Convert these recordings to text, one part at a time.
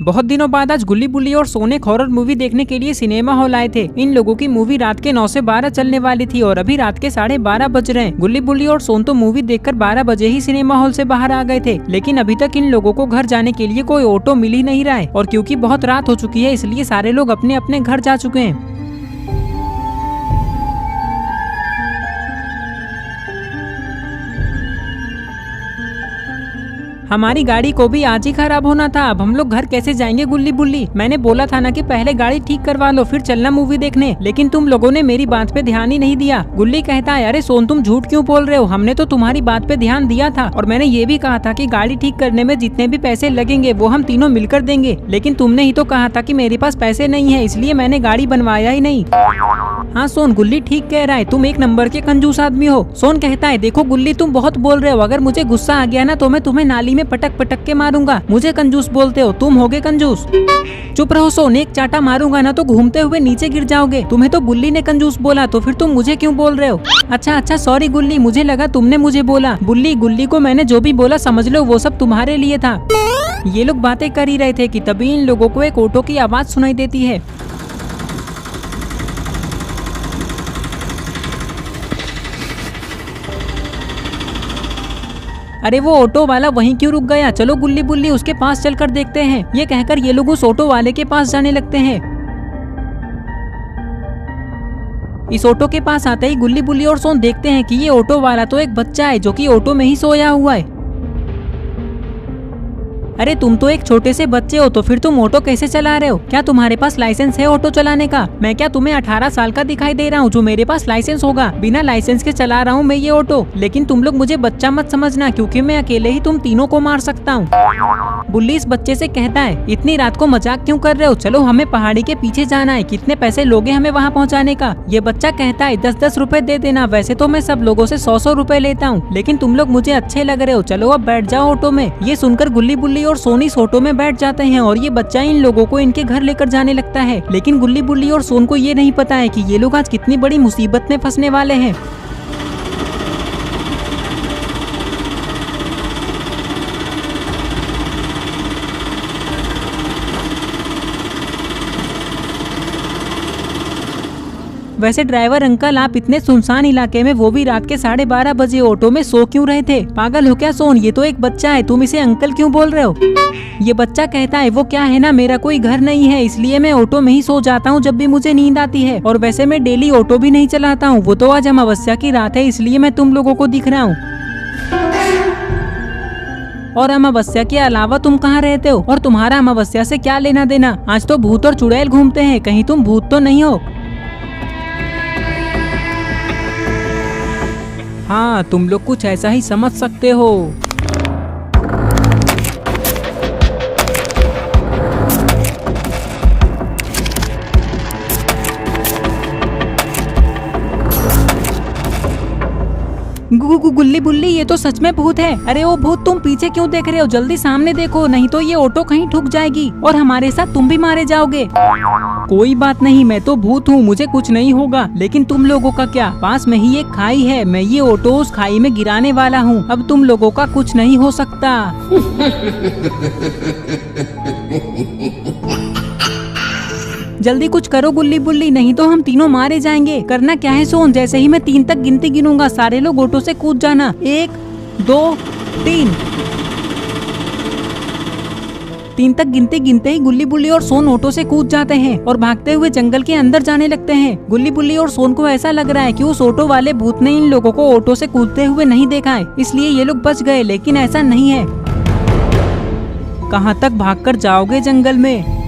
बहुत दिनों बाद आज गुल्ली बुल्ली और सोन एक हॉरर मूवी देखने के लिए सिनेमा हॉल आए थे। इन लोगों की मूवी रात के 9 से 12 चलने वाली थी और अभी रात के 12:30 बज रहे हैं। गुल्ली बुल्ली और सोन तो मूवी देखकर 12 बजे ही सिनेमा हॉल से बाहर आ गए थे, लेकिन अभी तक इन लोगों को घर जाने के लिए कोई ऑटो मिल ही नहीं रहा है। और क्योंकि बहुत रात हो चुकी है, इसलिए सारे लोग अपने अपने घर जा चुके हैं। हमारी गाड़ी को भी आज ही खराब होना था। अब हम लोग घर कैसे जाएंगे गुल्ली बुल्ली? मैंने बोला था ना कि पहले गाड़ी ठीक करवा लो फिर चलना मूवी देखने, लेकिन तुम लोगों ने मेरी बात पे ध्यान ही नहीं दिया। गुल्ली कहता है, अरे सोन तुम झूठ क्यों बोल रहे हो? हमने तो तुम्हारी बात पे ध्यान दिया था और मैंने ये भी कहा था कि गाड़ी ठीक करने में जितने भी पैसे लगेंगे वो हम तीनों मिलकर देंगे, लेकिन तुमने ही तो कहा था कि मेरे पास पैसे नहीं है, इसलिए मैंने गाड़ी बनवाया ही नहीं। हाँ सोन, गुल्ली ठीक कह रहा है, तुम एक नंबर के कंजूस आदमी हो। सोन कहता है, देखो गुल्ली तुम बहुत बोल रहे हो, अगर मुझे गुस्सा आ गया ना तो मैं तुम्हें नाली में पटक पटक के मारूंगा। मुझे कंजूस बोलते हो, तुम होगे कंजूस। चुप रहो सोन, एक चाटा मारूंगा ना तो घूमते हुए नीचे गिर जाओगे। तुम्हें तो गुल्ली ने कंजूस बोला, तो फिर तुम मुझे क्यों बोल रहे हो? अच्छा सॉरी गुल्ली, मुझे लगा तुमने मुझे बोला। गुल्ली को मैंने जो भी बोला समझ लो वो सब तुम्हारे लिए था। ये लोग बातें कर ही रहे थे कि तभी इन लोगों को एक ऑटो की आवाज सुनाई देती है। अरे वो ऑटो वाला वहीं क्यों रुक गया? चलो गुल्ली बुल्ली उसके पास चलकर देखते हैं। ये कहकर ये लोग उस ऑटो वाले के पास जाने लगते हैं। इस ऑटो के पास आते ही गुल्ली बुल्ली और सोन देखते हैं कि ये ऑटो वाला तो एक बच्चा है जो कि ऑटो में ही सोया हुआ है। अरे तुम तो एक छोटे से बच्चे हो, तो फिर तुम ऑटो कैसे चला रहे हो? क्या तुम्हारे पास लाइसेंस है ऑटो चलाने का? मैं क्या तुम्हें 18 साल का दिखाई दे रहा हूँ जो मेरे पास लाइसेंस होगा? बिना लाइसेंस के चला रहा हूँ मैं ये ऑटो। लेकिन तुम लोग मुझे बच्चा मत समझना, क्योंकि मैं अकेले ही तुम तीनों को मार सकता हूँ। बुल्ली इस बच्चे से कहता है, इतनी रात को मजाक क्यों कर रहे हो? चलो हमें पहाड़ी के पीछे जाना है, कितने पैसे लोगे हमें वहाँ पहुँचाने का? ये बच्चा कहता है, 10-10 रुपए दे देना। वैसे तो मैं सब लोगों से 100-100 रुपए लेता हूँ, लेकिन तुम लोग मुझे अच्छे लग रहे हो। चलो अब बैठ जाओ ऑटो में। ये सुनकर गुल्ली बुल्ली और सोन इस ऑटो में बैठ जाते हैं और ये बच्चा इन लोगों को इनके घर लेकर जाने लगता है। लेकिन गुल्ली बुल्ली और सोन को ये नहीं पता है कि ये लोग आज कितनी बड़ी मुसीबत में फंसने वाले हैं। वैसे ड्राइवर अंकल, आप इतने सुनसान इलाके में, वो भी रात के 12:30 बजे ऑटो में सो क्यों रहे थे? पागल हो क्या सोन? ये तो एक बच्चा है, तुम इसे अंकल क्यों बोल रहे हो? ये बच्चा कहता है, वो क्या है ना, मेरा कोई घर नहीं है, इसलिए मैं ऑटो में ही सो जाता हूँ जब भी मुझे नींद आती है। और वैसे मैं डेली ऑटो भी नहीं चलाता हूँ, वो तो आज अमावस्या की रात है इसलिए मैं तुम लोगों को दिख रहा हूँ। और अमावस्या के अलावा तुम कहाँ रहते हो? और तुम्हारा अमावस्या से क्या लेना देना? आज तो भूत और चुड़ैल घूमते हैं, कहीं तुम भूत तो नहीं हो? हाँ, तुम लोग कुछ ऐसा ही समझ सकते हो। गुल्ली बुल्ली, ये तो सच में भूत है। अरे ओ भूत, तुम पीछे क्यों देख रहे हो? जल्दी सामने देखो, नहीं तो ये ऑटो कहीं ठुक जाएगी और हमारे साथ तुम भी मारे जाओगे। कोई बात नहीं, मैं तो भूत हूँ, मुझे कुछ नहीं होगा। लेकिन तुम लोगों का क्या? पास में ही एक खाई है, मैं ये ऑटो उस खाई में गिराने वाला हूँ। अब तुम लोगों का कुछ नहीं हो सकता। जल्दी कुछ करो गुल्ली बुल्ली, नहीं तो हम तीनों मारे जाएंगे। करना क्या है सोन? जैसे ही मैं 3 तक गिनती गिनूंगा, सारे लोग ऑटो से कूद जाना। 1 2 3। 3 तक गिनते गिनते ही गुल्ली बुल्ली और सोन ऑटो से कूद जाते हैं और भागते हुए जंगल के अंदर जाने लगते हैं। गुल्ली बुल्ली और सोन को ऐसा लग रहा है कि उस ऑटो वाले भूत ने इन लोगों को ऑटो से कूदते हुए नहीं देखा है, इसलिए ये लोग बच गए, लेकिन ऐसा नहीं है। कहाँ तक भागकर जाओगे जंगल में?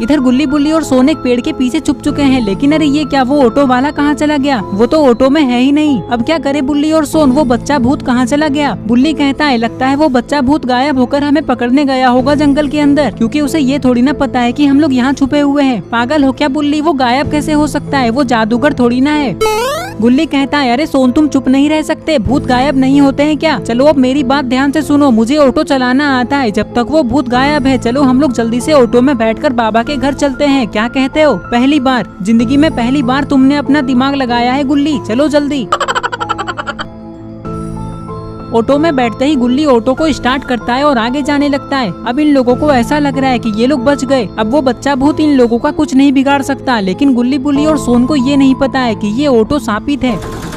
इधर गुल्ली बुल्ली और सोन एक पेड़ के पीछे छुप चुके हैं, लेकिन अरे ये क्या, वो ऑटो वाला कहाँ चला गया? वो तो ऑटो में है ही नहीं। अब क्या करे बुल्ली और सोन? वो बच्चा भूत कहाँ चला गया? बुल्ली कहता है, लगता है वो बच्चा भूत गायब होकर हमें पकड़ने गया होगा जंगल के अंदर, क्योंकि उसे ये थोड़ी ना पता है कि हम लोग यहाँ छुपे हुए हैं। पागल हो क्या बुल्ली? वो गायब कैसे हो सकता है? वो जादूगर थोड़ी ना है। गुल्ली कहता है, अरे सोन तुम चुप नहीं रह सकते, भूत गायब नहीं होते हैं क्या? चलो अब मेरी बात ध्यान से सुनो, मुझे ऑटो चलाना आता है, जब तक वो भूत गायब है चलो हम लोग जल्दी से ऑटो में बैठकर बाबा के घर चलते हैं, क्या कहते हो? पहली बार जिंदगी में, पहली बार तुमने अपना दिमाग लगाया है गुल्ली, चलो जल्दी। ऑटो में बैठते ही गुल्ली ऑटो को स्टार्ट करता है और आगे जाने लगता है। अब इन लोगों को ऐसा लग रहा है कि ये लोग बच गए। अब वो बच्चा भूत इन लोगों का कुछ नहीं बिगाड़ सकता, लेकिन गुल्ली बुल्ली और सोन को ये नहीं पता है कि ये ऑटो शापित है।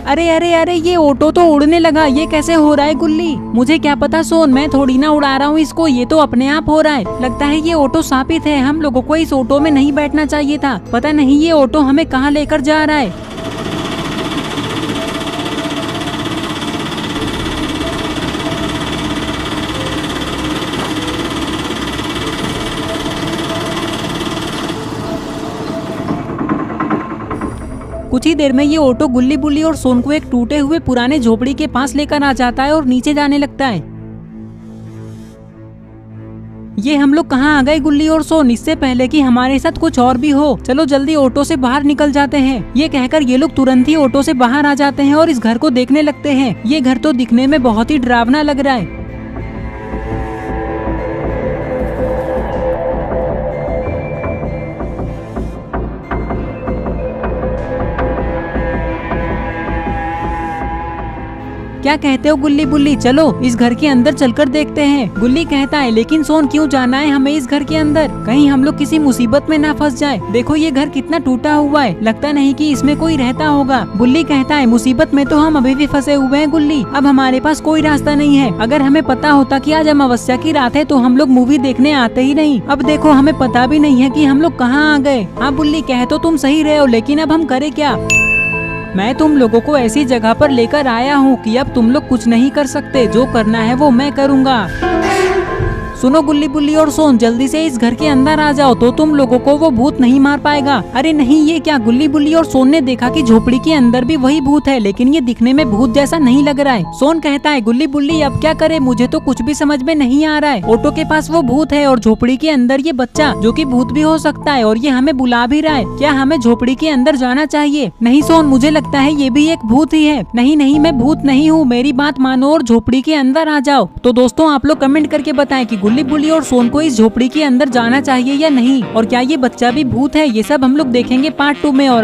अरे अरे अरे, ये ऑटो तो उड़ने लगा, ये कैसे हो रहा है गुल्ली? मुझे क्या पता सोन, मैं थोड़ी ना उड़ा रहा हूँ इसको, ये तो अपने आप हो रहा है। लगता है ये ऑटो शापित है, हम लोगों को इस ऑटो में नहीं बैठना चाहिए था। पता नहीं ये ऑटो हमें कहाँ लेकर जा रहा है। कुछ ही देर में ये ऑटो गुल्ली बुल्ली और सोन को एक टूटे हुए पुराने झोपड़ी के पास लेकर आ जाता है और नीचे जाने लगता है। ये हम लोग कहाँ आ गए गुल्ली और सोन, इससे पहले कि हमारे साथ कुछ और भी हो। चलो जल्दी ऑटो से बाहर निकल जाते हैं। ये कहकर ये लोग तुरंत ही ऑटो से बाहर आ जाते हैं और इस घर को देखने लगते हैं। ये घर तो दिखने में बहुत ही डरावना लग रहा है। क्या कहते हो गुल्ली बुल्ली, चलो इस घर के अंदर चलकर देखते हैं। गुल्ली कहता है, लेकिन सोन क्यों जाना है हमें इस घर के अंदर? कहीं हम लोग किसी मुसीबत में ना फंस जाए। देखो ये घर कितना टूटा हुआ है, लगता नहीं कि इसमें कोई रहता होगा। गुल्ली कहता है, मुसीबत में तो हम अभी भी फंसे हुए हैं गुल्ली, अब हमारे पास कोई रास्ता नहीं है। अगर हमें पता होता कि आज अमावस्या की रात है तो हम लोग मूवी देखने आते ही नहीं। अब देखो हमें पता भी नहीं है कि हम लोग कहाँ आ गए। हाँ बुल्ली, कह तो तुम सही रहे हो, लेकिन अब हम करें क्या? मैं तुम लोगों को ऐसी जगह पर लेकर आया हूँ कि अब तुम लोग कुछ नहीं कर सकते। जो करना है वो मैं करूँगा। सुनो गुल्ली बुल्ली और सोन, जल्दी से इस घर के अंदर आ जाओ तो तुम लोगों को वो भूत नहीं मार पाएगा। अरे नहीं, ये क्या? गुल्ली बुल्ली और सोन ने देखा कि झोपड़ी के अंदर भी वही भूत है, लेकिन ये दिखने में भूत जैसा नहीं लग रहा है। सोन कहता है, गुल्ली बुल्ली अब क्या करे, मुझे तो कुछ भी समझ में नहीं आ रहा है। ऑटो के पास वो भूत है और झोपड़ी के अंदर ये बच्चा जो कि भूत भी हो सकता है, और ये हमें बुला भी रहा है। क्या हमें झोपड़ी के अंदर जाना चाहिए? नहीं सोन, मुझे लगता है ये भी एक भूत ही है। नहीं नहीं, मैं भूत नहीं हूँ, मेरी बात मानो और झोपड़ी के अंदर आ जाओ। तो दोस्तों आप लोग कमेंट करके बताएं कि गुल्ली बुल्ली और सोन को इस झोपड़ी के अंदर जाना चाहिए या नहीं, और क्या ये बच्चा भी भूत है। ये सब हम लोग देखेंगे पार्ट 2 में। और